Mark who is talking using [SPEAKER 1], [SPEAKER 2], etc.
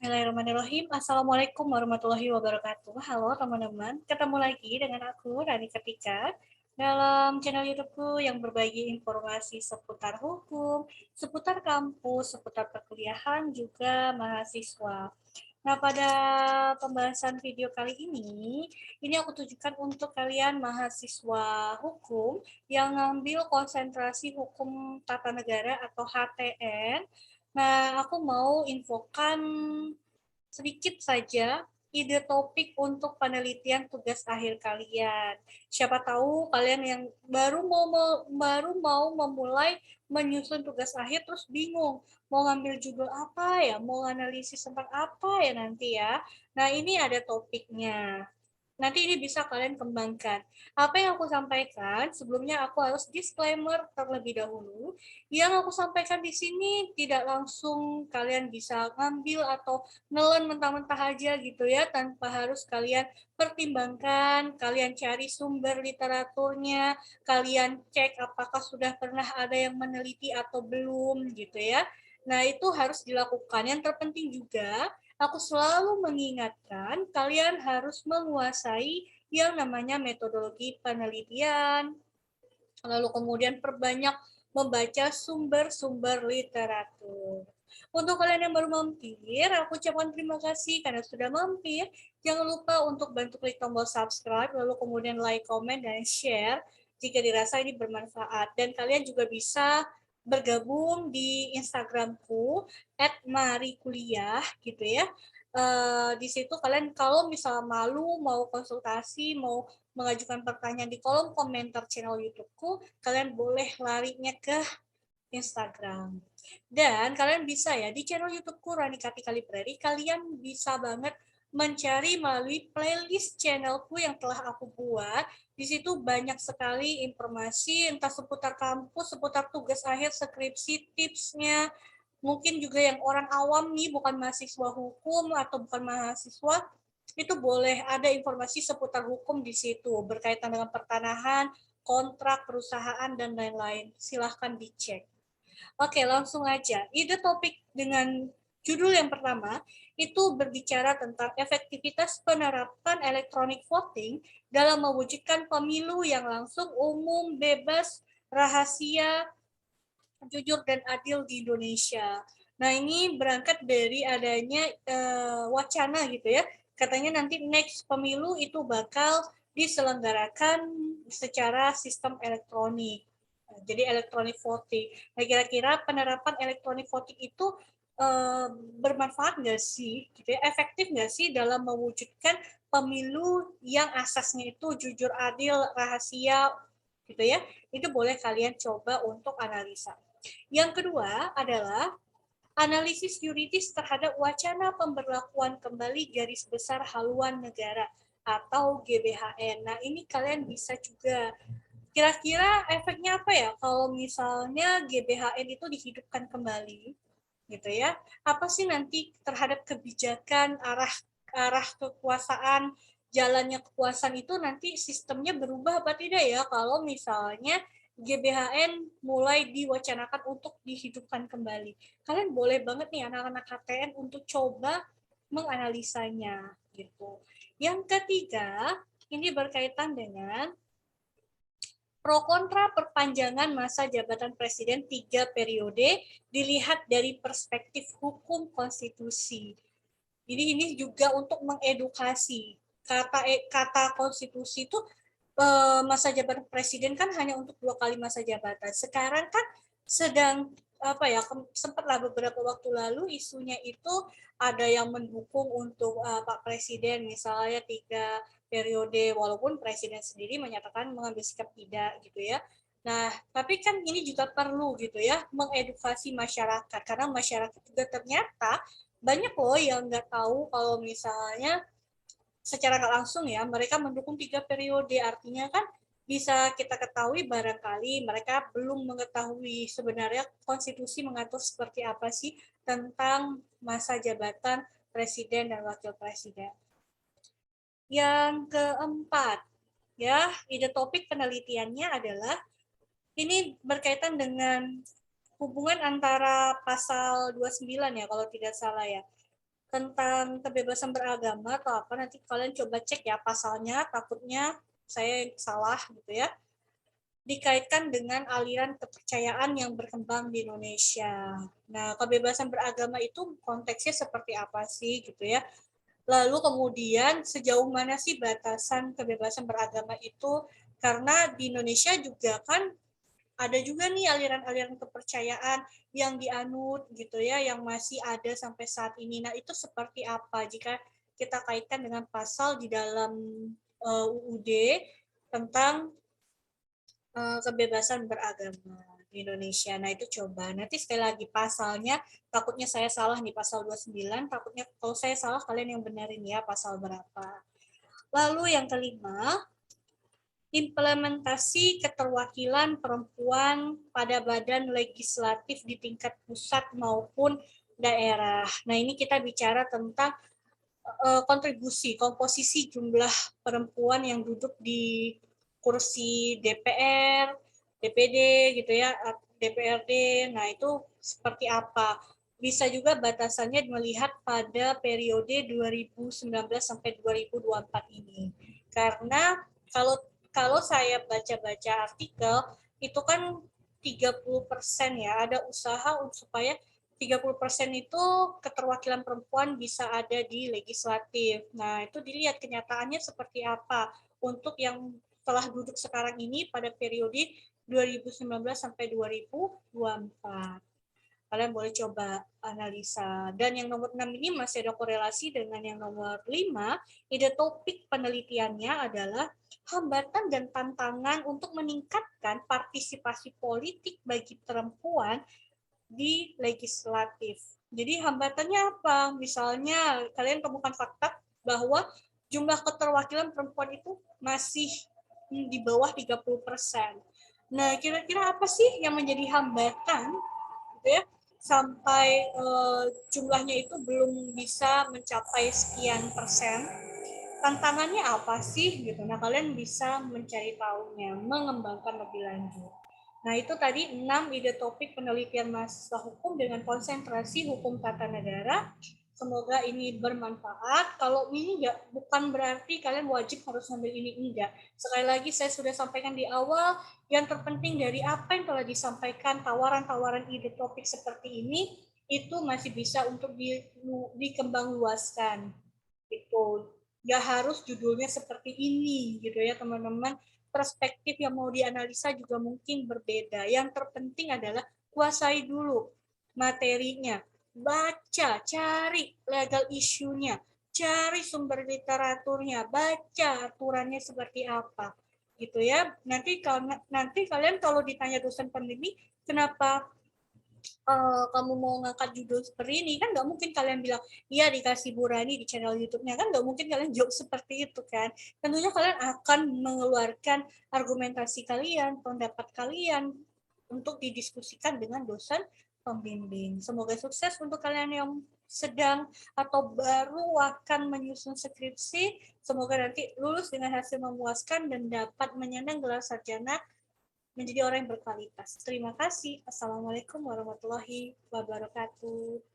[SPEAKER 1] Bismillahirrahmanirrahim. Assalamualaikum warahmatullahi wabarakatuh. Halo teman-teman, ketemu lagi dengan aku Rani Ketika dalam channel YouTubeku yang berbagi informasi seputar hukum, seputar kampus, seputar perkuliahan, juga mahasiswa. Nah, pada pembahasan video kali ini aku tujukan untuk kalian mahasiswa hukum yang ngambil konsentrasi hukum tata negara atau HTN. Nah, aku mau infokan sedikit saja ide topik untuk penelitian tugas akhir kalian. Siapa tahu kalian yang baru mau memulai menyusun tugas akhir terus bingung mau ngambil judul apa ya, mau analisis tentang apa ya nanti ya. Nah, ini ada topiknya. Nanti ini bisa kalian kembangkan. Apa yang aku sampaikan, sebelumnya aku harus disclaimer terlebih dahulu. Yang aku sampaikan di sini tidak langsung kalian bisa ngambil atau nelen mentah-mentah aja gitu ya, tanpa harus kalian pertimbangkan, kalian cari sumber literaturnya, kalian cek apakah sudah pernah ada yang meneliti atau belum gitu ya. Nah, itu harus dilakukan. Yang terpenting juga, aku selalu mengingatkan kalian harus menguasai yang namanya metodologi penelitian, lalu kemudian perbanyak membaca sumber-sumber literatur. Untuk kalian yang baru mampir, aku ucapkan terima kasih karena sudah mampir. Jangan lupa untuk bantu klik tombol subscribe, lalu kemudian like, comment, dan share jika dirasa ini bermanfaat. Dan kalian juga bisa bergabung di Instagramku @marikuliah gitu ya. Di situ kalian kalau misal malu mau konsultasi, mau mengajukan pertanyaan di kolom komentar channel YouTube-ku, kalian boleh larinya ke Instagram. Dan kalian bisa ya di channel YouTube-ku Rani Katika Library, kalian bisa banget mencari melalui playlist channelku yang telah aku buat. Di situ banyak sekali informasi entah seputar kampus, seputar tugas akhir, skripsi, tipsnya. Mungkin juga yang orang awam nih, bukan mahasiswa hukum atau bukan mahasiswa, itu boleh ada informasi seputar hukum di situ, berkaitan dengan pertanahan, kontrak, perusahaan, dan lain-lain. Silahkan dicek. Oke, langsung aja. Ide topik dengan judul yang pertama itu berbicara tentang efektivitas penerapan electronic voting dalam mewujudkan pemilu yang langsung, umum, bebas, rahasia, jujur, dan adil di Indonesia. Nah, ini berangkat dari adanya wacana gitu ya. Katanya nanti next pemilu itu bakal diselenggarakan secara sistem elektronik. Jadi elektronik voting. Nah, kira-kira penerapan elektronik voting itu bermanfaat nggak sih? Gitu ya, efektif nggak sih dalam mewujudkan pemilu yang asasnya itu jujur, adil, rahasia, gitu ya? Itu boleh kalian coba untuk analisa. Yang kedua adalah analisis yuridis terhadap wacana pemberlakuan kembali garis besar haluan negara atau GBHN. Nah, ini kalian bisa juga kira-kira efeknya apa ya kalau misalnya GBHN itu dihidupkan kembali gitu ya. Apa sih nanti terhadap kebijakan arah arah kekuasaan, jalannya kekuasaan itu nanti sistemnya berubah apa tidak ya kalau misalnya GBHN mulai diwacanakan untuk dihidupkan kembali. Kalian boleh banget nih anak-anak HTN untuk coba menganalisanya gitu. Yang ketiga, ini berkaitan dengan pro kontra perpanjangan masa jabatan presiden 3 periode dilihat dari perspektif hukum konstitusi. Jadi ini juga untuk mengedukasi. Kata konstitusi itu masa jabatan presiden kan hanya untuk 2 kali masa jabatan. Sekarang kan sedang apa ya, sempatlah beberapa waktu lalu isunya itu ada yang mendukung untuk Pak Presiden misalnya 3 periode, walaupun Presiden sendiri menyatakan mengambil sikap tidak gitu ya. Nah, tapi kan ini juga perlu gitu ya, mengedukasi masyarakat, karena masyarakat juga ternyata banyak loh yang nggak tahu kalau misalnya secara nggak langsung ya mereka mendukung 3 periode, artinya kan bisa kita ketahui barangkali mereka belum mengetahui sebenarnya konstitusi mengatur seperti apa sih tentang masa jabatan presiden dan wakil presiden. Yang keempat, ya, ide topik penelitiannya adalah ini berkaitan dengan hubungan antara pasal 29 ya kalau tidak salah ya. tentang kebebasan beragama atau apa, nanti kalian coba cek ya pasalnya, takutnya saya salah gitu ya, dikaitkan dengan aliran kepercayaan yang berkembang di Indonesia. Nah, kebebasan beragama itu konteksnya seperti apa sih gitu ya. Lalu kemudian sejauh mana sih batasan kebebasan beragama itu, karena di Indonesia juga kan ada juga nih aliran-aliran kepercayaan yang dianut gitu ya, yang masih ada sampai saat ini. Nah, itu seperti apa jika kita kaitkan dengan pasal di dalam UUD tentang kebebasan beragama di Indonesia. Nah, itu coba. Nanti sekali lagi pasalnya, takutnya saya salah nih pasal 29, takutnya kalau saya salah kalian yang benerin ya pasal berapa. Lalu yang kelima, implementasi keterwakilan perempuan pada badan legislatif di tingkat pusat maupun daerah. Nah, ini kita bicara tentang kontribusi, komposisi jumlah perempuan yang duduk di kursi DPR, DPD gitu ya, DPRD. Nah, itu seperti apa? Bisa juga batasannya melihat pada periode 2019 sampai 2024 ini. Karena kalau kalau saya baca-baca artikel itu kan 30% ya, ada usaha supaya 30% itu keterwakilan perempuan bisa ada di legislatif. Nah, itu dilihat kenyataannya seperti apa untuk yang telah duduk sekarang ini pada periode 2019 sampai 2024. Kalian boleh coba analisa. Dan yang nomor 6 ini masih ada korelasi dengan yang nomor 5. Ide topik penelitiannya adalah hambatan dan tantangan untuk meningkatkan partisipasi politik bagi perempuan di legislatif. Jadi hambatannya apa? Misalnya kalian temukan fakta bahwa jumlah keterwakilan perempuan itu masih di bawah 30%. Nah, kira-kira apa sih yang menjadi hambatan gitu ya sampai jumlahnya itu belum bisa mencapai sekian persen? Tantangannya apa sih gitu. Nah, kalian bisa mencari tahunya, mengembangkan lebih lanjut. Nah, itu tadi 6 ide topik penelitian mahasiswa hukum dengan konsentrasi hukum tata negara. Semoga ini bermanfaat. Kalau ini bukan berarti kalian wajib harus ngambil ini, enggak. Sekali lagi saya sudah sampaikan di awal, yang terpenting dari apa yang telah disampaikan, tawaran-tawaran ide topik seperti ini, itu masih bisa untuk dikembang luaskan. Itu nggak harus judulnya seperti ini gitu ya teman-teman. Perspektif yang mau dianalisa juga mungkin berbeda. Yang terpenting adalah kuasai dulu materinya, baca, cari legal issue-nya, cari sumber literaturnya, baca aturannya seperti apa gitu ya. Nanti kalian kalau ditanya dosen pembimbing kenapa kamu mau ngangkat judul seperti ini, kan nggak mungkin kalian bilang iya dikasih Burani di channel YouTube-nya, kan nggak mungkin kalian jawab seperti itu kan. Tentunya kalian akan mengeluarkan argumentasi kalian, pendapat kalian untuk didiskusikan dengan dosen pembimbing. Semoga sukses untuk kalian yang sedang atau baru akan menyusun skripsi. Semoga nanti lulus dengan hasil memuaskan dan dapat menyandang gelar sarjana menjadi orang yang berkualitas. Terima kasih. Assalamualaikum warahmatullahi wabarakatuh.